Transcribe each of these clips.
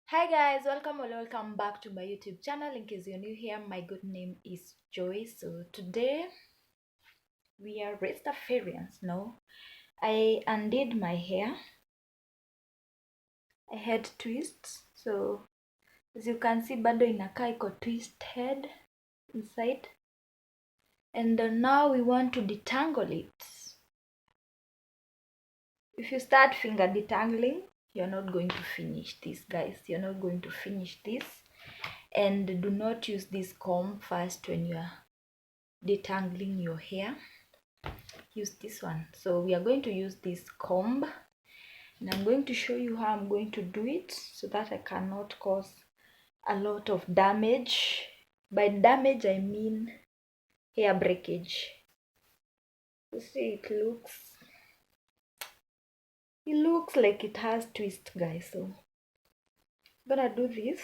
Hi guys, welcome or welcome back to my YouTube channel. In case you're new here, my good name is Joy. So today we are Rastafarians. No, I undid my hair. I had twists. So as you can see, bado inakaa iko twisted inside. And now we want to detangle it. If you start finger detangling, you're not going to finish this, guys. You're not going to finish this. And do not use this comb first when you are detangling your hair. Use this one. So we are going to use this comb, and I'm going to show you how I'm going to do it so that I cannot cause a lot of damage. By damage I mean hair breakage. You see, it looks like it has twist, guys. So I'm gonna do this.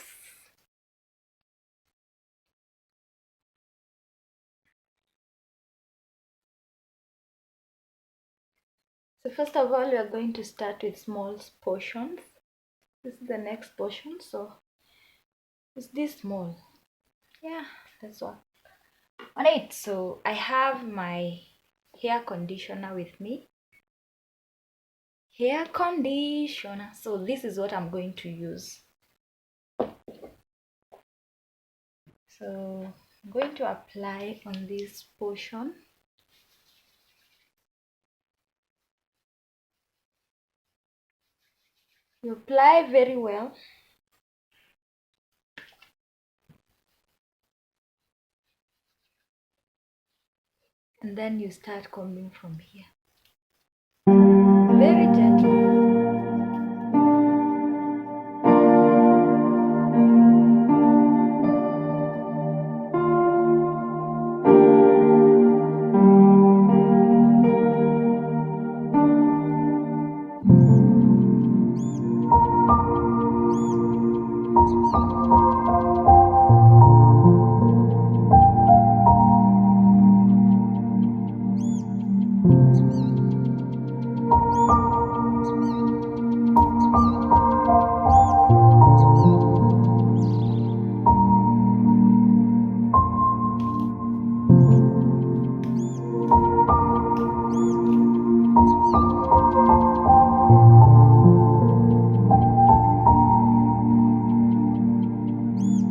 So first of all, we are going to start with small portions. This is the next portion, so it's this small. Yeah, that's what on it. So I have my hair conditioner with me. Hair conditioner. So this is what I'm going to use. So I'm going to apply on this portion. You apply very well. And then you start combing from here. Very gentle.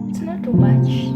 It's not too much.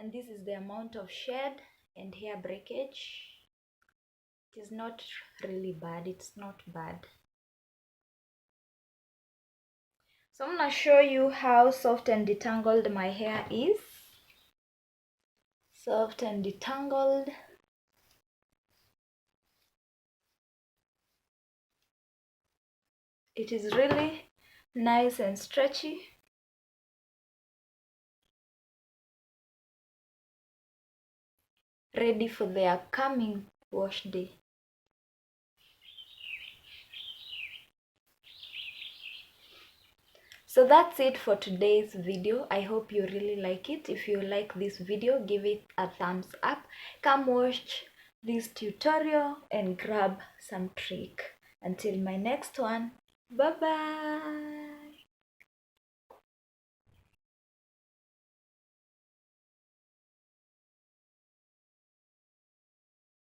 and this is the amount of shed and hair breakage. It is not really bad, it's not bad. So I'm gonna show you how soft and detangled my hair is. Soft and detangled. It is really nice and stretchy. Ready for the upcoming wash day. So that's it for today's video. I hope you really like it. If you like this video, give it a thumbs up. Come watch this tutorial and grab some trick. Until my next one, bye bye.